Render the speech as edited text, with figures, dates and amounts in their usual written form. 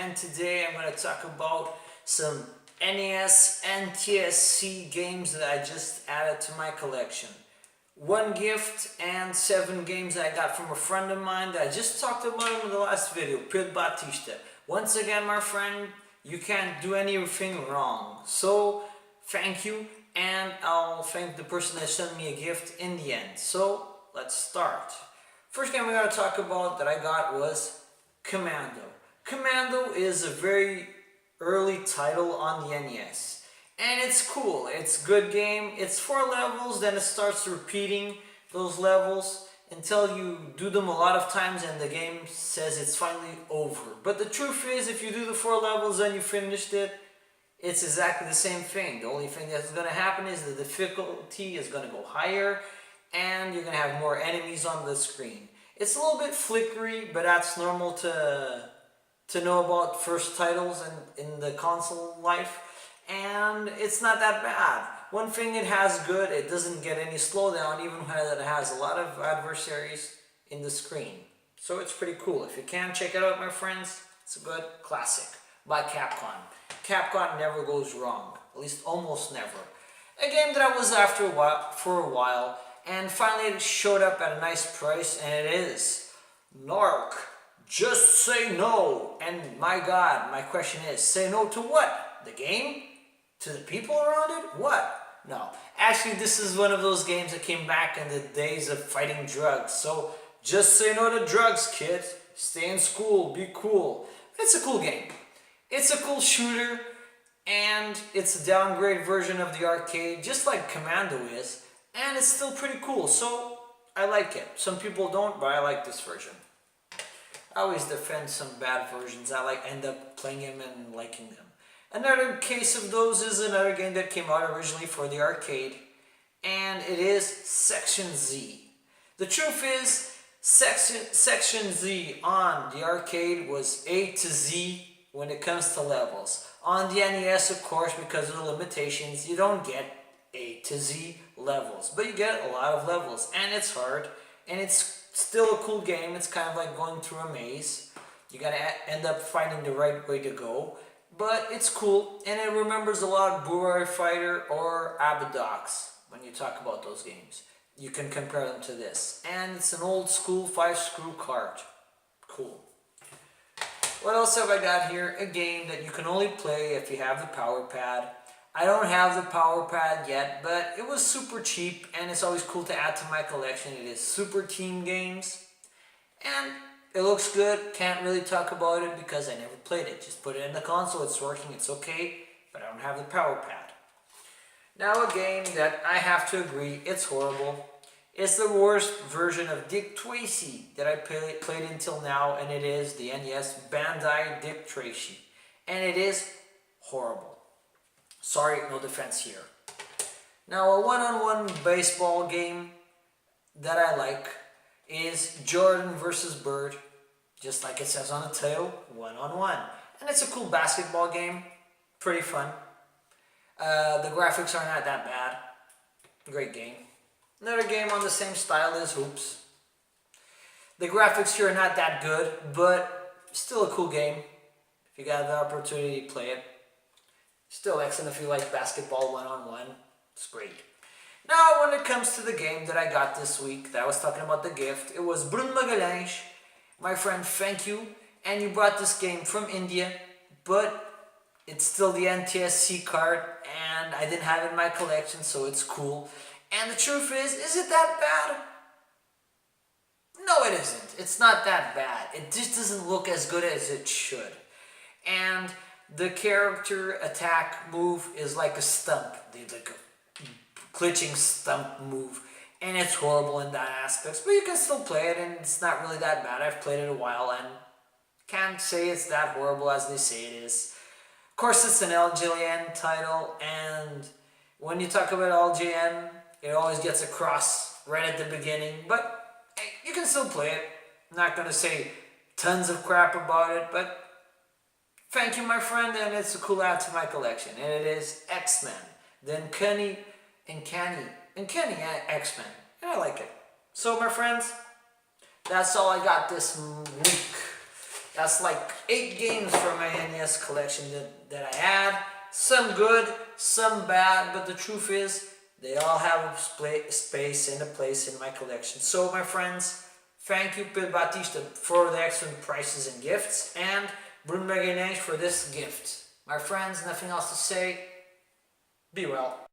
and today I'm going to talk about some NES ntsc games that I just added to my collection. One gift and 7 games that I got from a friend of mine that I just talked about in the last video, Pil Batista. Once again, my friend, you can't do anything wrong. So, thank you, and I'll thank the person that sent me a gift in the end. So, let's start. First game we're going to talk about that I got was Commando. Commando is a very early title on the NES. And it's cool, it's a good game. It's 4 levels, then it starts repeating those levels until you do them a lot of times and the game says it's finally over. But the truth is, if you do the 4 levels and you finished it, it's exactly the same thing. The only thing that's going to happen is the difficulty is going to go higher and you're going to have more enemies on the screen. It's a little bit flickery, but that's normal to know about first titles in the console life. And it's not that bad. One thing it has good, it doesn't get any slowdown, even when it has a lot of adversaries in the screen. So it's pretty cool. If you can, check it out, my friends. It's a good classic by Capcom. Capcom never goes wrong, at least almost never. A game that I was after for a while, and finally it showed up at a nice price, and it is Narc. Just say no. And my God, my question is, say no to what? The game? To the people around it? What? No. Actually, this is one of those games that came back in the days of fighting drugs. So, just say no to drugs, kid. Stay in school. Be cool. It's a cool game. It's a cool shooter. And it's a downgrade version of the arcade, just like Commando is. And it's still pretty cool. So, I like it. Some people don't, but I like this version. I always defend some bad versions. I end up playing them and liking them. Another case of those is another game that came out originally for the arcade, and it is Section Z. The truth is, Section Z on the arcade was A to Z when it comes to levels. On the NES, of course, because of the limitations, you don't get A to Z levels, but you get a lot of levels, and it's hard, and it's still a cool game. It's kind of like going through a maze. You gotta end up finding the right way to go. But it's cool, and it remembers a lot of Burai Fighter or Abadox when you talk about those games. You can compare them to this. And it's an old school 5-screw cart. Cool. What else have I got here? A game that you can only play if you have the power pad. I don't have the power pad yet, but it was super cheap, and it's always cool to add to my collection. It is Super Team Games. And it looks good. Can't really talk about it because I never played it. Just put it in the console, it's working, it's okay, but I don't have the power pad. Now a game that I have to agree, it's horrible. It's the worst version of Dick Tracy that I played until now, and it is the NES Bandai Dick Tracy. And it is horrible. Sorry, no defense here. Now a one-on-one baseball game that I like is Jordan versus Bird, just like it says on the title, one-on-one. And it's a cool basketball game, pretty fun. The graphics are not that bad, great game. Another game on the same style is Hoops. The graphics here are not that good, but still a cool game. If you got the opportunity to play it. Still excellent if you like basketball one-on-one, it's great. Now, when it comes to the game that I got this week, that I was talking about the gift, it was Bruno Magalhães. My friend, thank you. And you brought this game from India, but it's still the ntsc card, and I didn't have it in my collection, so it's cool. And the truth is it that bad? No, it isn't. It's not that bad. It just doesn't look as good as it should. And the character attack move is like a stump. Like a glitching stump move, and it's horrible in that aspect, but you can still play it and it's not really that bad. I've played it a while and can't say it's that horrible as they say it is. Of course, it's an LJN title, and when you talk about LJN, it always gets across right at the beginning, but hey, you can still play it. I'm not going to say tons of crap about it, but thank you, my friend, and it's a cool add to my collection, and it is X-Men. Then Kenny X-Men, and I like it. So, my friends, that's all I got this week. That's like 8 games from my NES collection that I had. Some good, some bad, but the truth is, they all have a space and a place in my collection. So my friends, thank you Pedro Batista for the excellent prices and gifts, and Bruno Magalhães for this gift. My friends, nothing else to say. Be well.